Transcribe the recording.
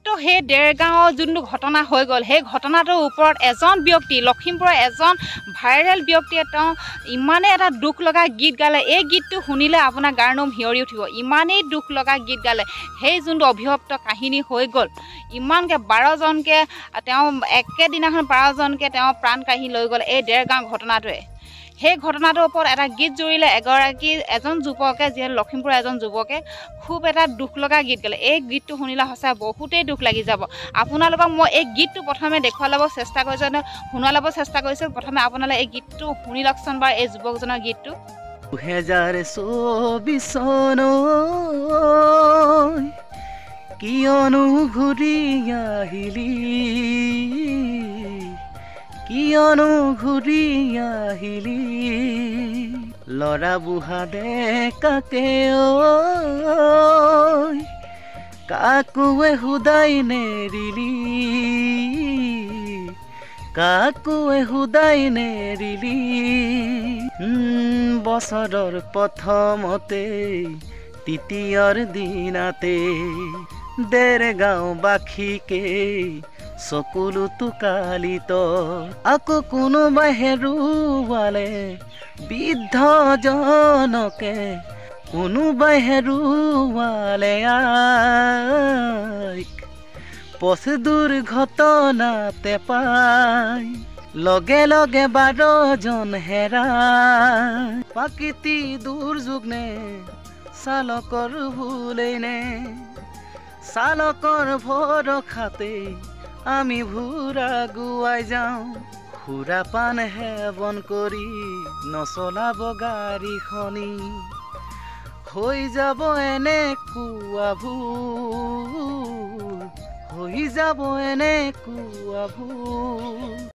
মাত্ৰ সেই দেৰগাঁৱৰ যোনটো ঘটনা হৈ গ'ল সেই ঘটনাটোৰ ওপৰত এজন ব্যক্তি লখিমপুৰৰ এজন ভাইৰেল ব্যক্তিয়ে তেওঁ ইমানেই এটা দুখ লগা গীত গালে এই গীতটো শুনিলে আপোনাৰ গাৰ নোম শিয়ৰি উঠিব ইমানেই দুখ লগা গীত গালে সেই যোনটো অভিশপ্ত কাহিনী হৈ গ'ল ইমানকৈ 12জনকৈ তেওঁ একেদিনাখন 12জনকৈ তেওঁ প্ৰাণ কাঢ়ি লৈ গ'ল এই দেৰগাঁও ঘটনাটোৱে সেই ঘটনাটোৰ ওপৰত এটা গীত জুৰিলে এজন যুৱকে যিহেতু লখিমপুৰৰ এজন যুৱকে খুব এটা দুখ লগা গীত গালে এই গীতটো শুনিলে সঁচাই বহুতেই দুখ লাগি যাব আপোনালোকক মই এই গীতটো প্ৰথমে দেখুৱাই ল'ব চেষ্টা কৰিছোঁ শুনাই ল'ব চেষ্টা কৰিছোঁ প্ৰথমে আপোনালোকে এই গীতটো শুনি লওকচোন বাৰু এই যুৱকজনৰ গীতটো 2024 চন কিয়নো ঘূৰি আহিলি কিয়নো ঘূৰি আহিলি লৰা বুঢ়া ডেকাকে কাকুৱে সুদাই নেৰিলি কাকুৱে সুদাই নেৰিলি বছৰৰ প্ৰথমতে তৃতীয়ৰ দিনাতে দেৰগাঁওবাসীকে চকুলো টোকালিত আকৌ কোনোবাই হেৰুৱালে বৃদ্ধজনকে কোনোবাই হেৰুৱালে আইক পথ দুৰ্ঘটনাতে পাই লগে লগে 12জন হেৰাই প্ৰাকৃতিক দুৰ্যোগ নে চালকৰ ভুলেই নে চালকৰ ভৰসাতে আমি ভুৰা গুৱাই যাওঁ সুৰাপান সেৱন কৰি নচলাব গাড়ীখনি হৈ যাব এনেকুৱা ভুল হৈ যাব এনেকুৱা ভুল